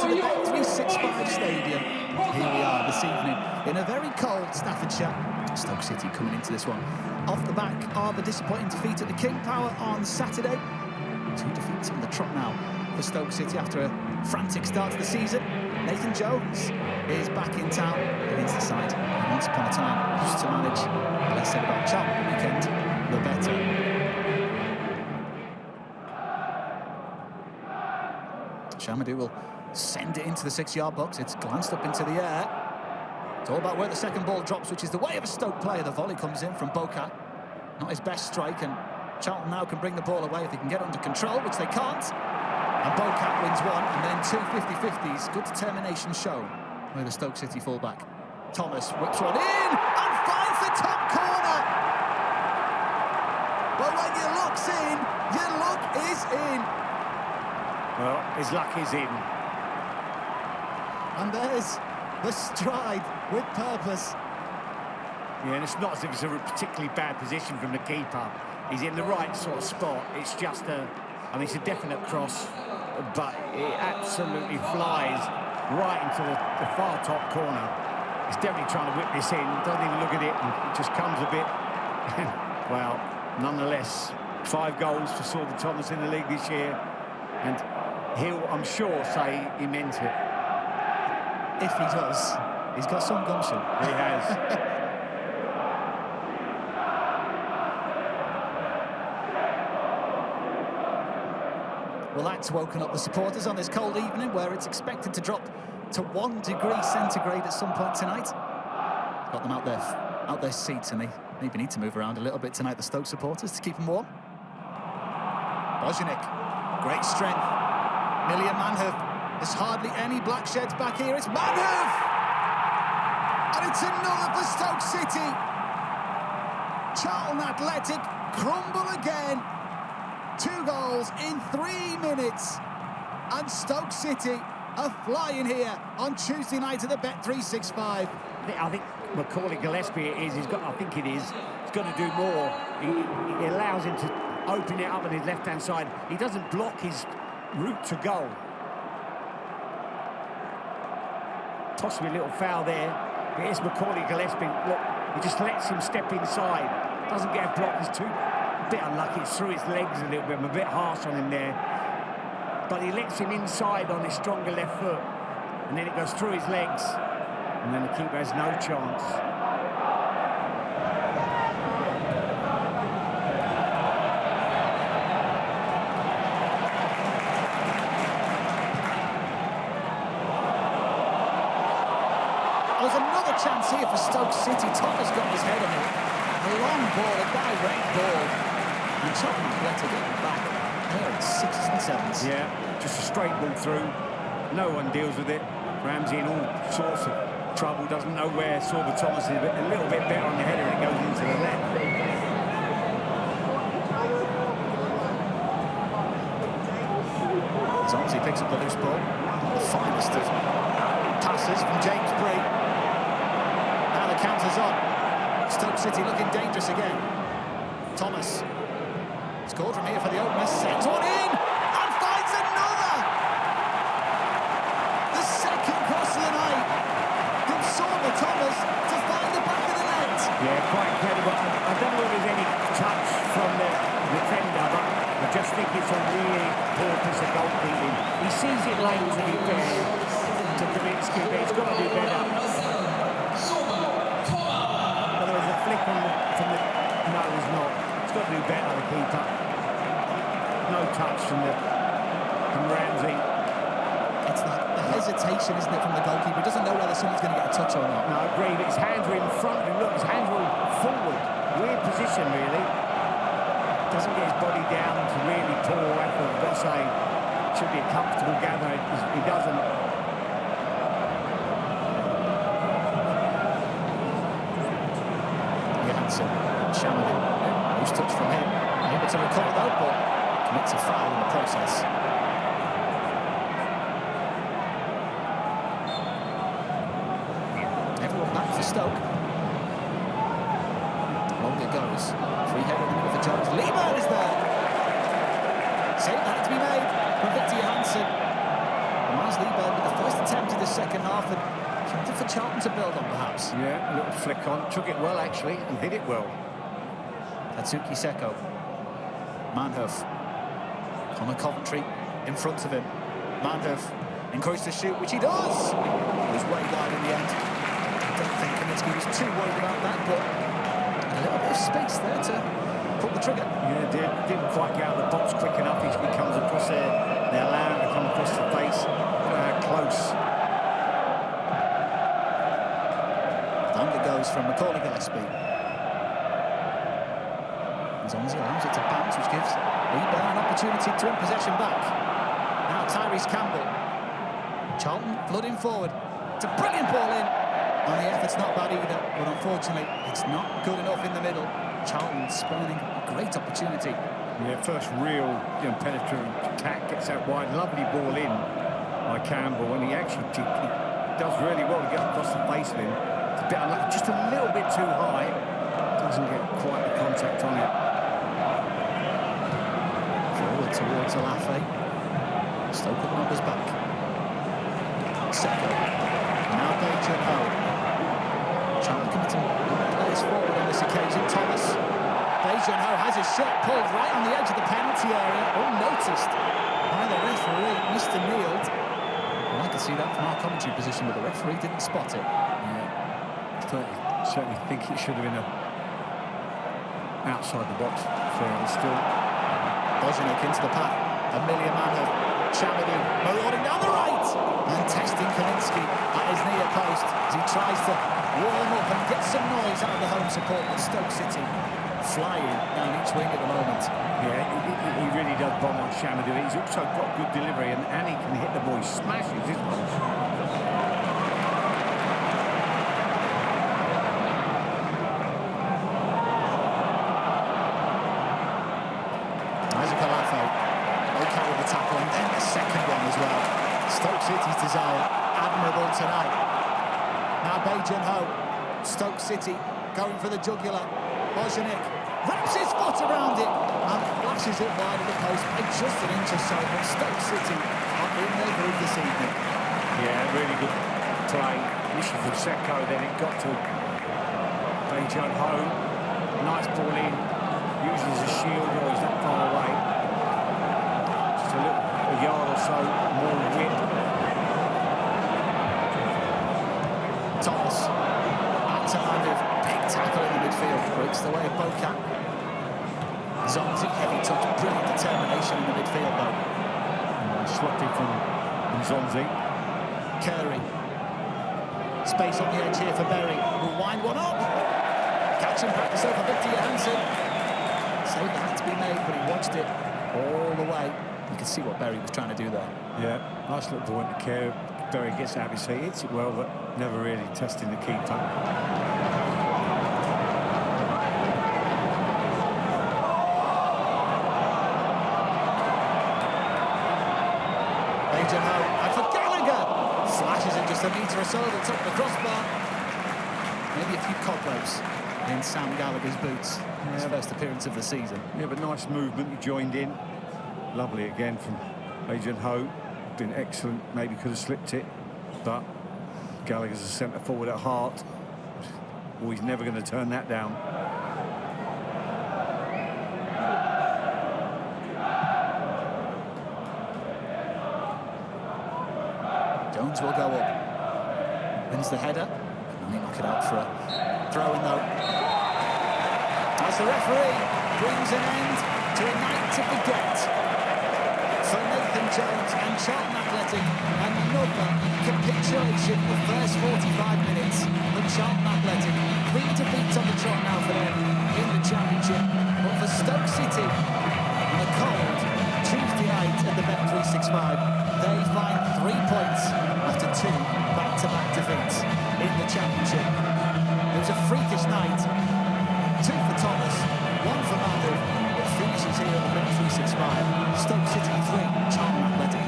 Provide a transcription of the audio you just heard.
to the Bet365 Stadium. Here we are this evening in a very cold Staffordshire. Stoke City coming into this one off the back of a disappointing defeat at the King Power on Saturday. 2 defeats on the trot now for Stoke City after a frantic start to the season. Nathan Jones is back in town against the side who once upon a time used to manage. The less said about Charlton the weekend, the better. Chamadou will send it into the 6-yard box. It's glanced up into the air. It's all about where the second ball drops, which is the way of a Stoke player. The volley comes in from Boca. Not his best strike, and Charlton now can bring the ball away if they can get under control, which they can't. And Boca wins one, and then 2 50-50s. Good determination shown by the Stoke City fullback. Thomas whips one in and finds the top corner. But when your luck's in, your luck is in. Well, his luck is in. And there's the stride with purpose. Yeah, and it's not as if it's a particularly bad position from the keeper. He's in the right sort of spot. It's just it's a definite cross, but it absolutely flies right into the far top corner. He's definitely trying to whip this in. Don't even look at it, and it just comes a bit. Well, nonetheless, 5 goals for Sorba Thomas in the league this year, and he'll, I'm sure, say he meant it. If he does, he's got some gumption. He has. Well, that's woken up the supporters on this cold evening where it's expected to drop to 1 degree centigrade at some point tonight. Got them out their seats, and they maybe need to move around a little bit tonight, the Stoke supporters, to keep them warm. Bozanic, great strength. Millian Manhoof. There's hardly any black sheds back here. It's Manhoof! And it's another for Stoke City. Charlton Athletic crumble again. 2 goals in 3 minutes. And Stoke City are flying here on Tuesday night at the Bet365. I think Macaulay Gillespie he's got to do more. He allows him to open it up on his left-hand side. He doesn't block his route to goal. Possibly a little foul there. But here's Macaulay Gillespie. Look, he just lets him step inside. Doesn't get a block. He's a bit unlucky. It's through his legs a little bit. I'm a bit harsh on him there. But he lets him inside on his stronger left foot. And then it goes through his legs. And then the keeper has no chance. There's another chance here for Stoke City. Thomas got his head on it. A long ball, a direct ball. And Charlton let it get back. There it's 6s and 7s. Yeah, just a straight ball through. No one deals with it. Ramsey in all sorts of trouble. Doesn't know where Sorba Thomas is. A little bit better on the header and it goes into the net. Zonzi picks up the loose ball. The finest of passes from James Bree. Now the counter's on. Stoke City looking dangerous again. Thomas scored from here for the openers. Sends one in and finds another. The second cross of the night from Sorba Thomas to find the back of the net. Yeah, quite incredible. I don't know if there's any touch from the defender, but I just think it's a really poor piece of goalkeeping. He sees it late, to be fair, to Kaminsky, but he's got to do better. But there was a flick on from the... No, there's not. He's got to do better, the keeper. No touch from Ramsey. It's the hesitation, isn't it, from the goalkeeper? He doesn't know whether someone's going to get a touch or not. No, I agree, but his hands are in front of him. Look, his hands are all forward. Weird position, really. Doesn't get his body down to really poor effort. I've got to say, should be a comfortable gather. He doesn't. Johansson, Chamadou, who's touch from him. Able to recover though, but commits a foul in the process. Everyone back for Stoke. Long it goes. Free header in the middle for Jones. Lieberman is there. Save that to be made from Victor Johansson. And Miles Lieberman with the attempt in the second half, and something for Charlton to build on, perhaps. Yeah, a little flick on. Took it well, actually, and hit it well. Tatsuki Seko. Manhoef. Connor Coventry in front of him. Manhoef encouraged to shoot, which he does. He was way wide in the end. I don't think Kaminsky was too worried about that, but a little bit of space there to pull the trigger. Yeah, didn't quite get out of the box quick enough. He comes across there. They allow him to come across the face. Look at how close. Down it goes from Macaulay Gillespie. Zonzi allows it to bounce, which gives Lee-Bear an opportunity to win possession back. Now Tyrese Campbell. Charlton flooding forward. It's a brilliant ball in. And the effort's not bad either, but unfortunately, it's not good enough in the middle. Charlton spurning a great opportunity. Yeah, first real penetrating attack, gets out wide. Lovely ball in by Campbell, and he actually he does really well to get across the face of him. It's a bit unlucky, just a little bit too high. Doesn't get quite the contact on it. Forward towards Alafe. Stoke with numbers back. Seko. Now Beijing Ho. Charlton committing players forward on this occasion. Thomas. Beijing Ho has his shot pulled right on the edge of the penalty area, unnoticed by the referee, Mr. Neild. And I could see that from our commentary position, but the referee didn't spot it. Yeah, certainly think it should have been outside the box. Fairly still. Bojanek into the path. Amelia Manhoef. Chamadou marauding down the right and testing Kaminsky at his near post as he tries to warm up and get some noise out of the home support. But Stoke City flying down each wing at the moment. Yeah, he really does bomb on Chamadou. He's also got good delivery, and he can hit the ball. He smashes his ball. City's desire, admirable tonight. Now Beijing Ho, Stoke City going for the jugular. Bojanek wraps his foot around it and flashes it wide of the post by just an inch or so. But Stoke City are in their groove this evening. Yeah, really good play. Initially from Seko, then it got to Beijing Ho. Nice ball in, uses as a shield, or he's not far away. Just a yard or so more width. Thomas, out to Manhoef, big tackle in the midfield, breaks the way of Boca. Zonzi, heavy touch, brilliant determination in the midfield though. Sloppy from Zonzi. Curry, space on the edge here for Berry, will wind one up. Catch and practice over Victor Johansson. Saved that had to be made, but he watched it all the way. You can see what Berry was trying to do there. Yeah, nice little ball into Kerr. Berry gets out of his feet, hits it well, but never really testing the keeper. Beijing Ho, and for Gallagher! Flashes it just a metre or so at the top of the crossbar. Maybe a few cobwebs in Sam Gallagher's boots. His first appearance of the season. Yeah, but nice movement, he joined in. Lovely again from Beijing Ho. Been excellent, maybe could have slipped it, but Gallagher's a centre forward at heart. Well, he's never going to turn that down. Jones will go up. Wins the header. Can only knock it out for a throw-in though. As the referee brings an end to a night to forget. For Nathan Jones and Charlton Athletic, another capitulation of the first 45 minutes. But Charlton Athletic, 3 defeats on the trot now for them in the Championship. But for Stoke City, on a cold Tuesday night at the Bet365, they find 3 points after 2 back-to-back defeats in the Championship. It was a freakish night. 2 for Thomas, 1 for Manhoef. Finishes here on the Bet365. Stoke City 3, Charlton Athletic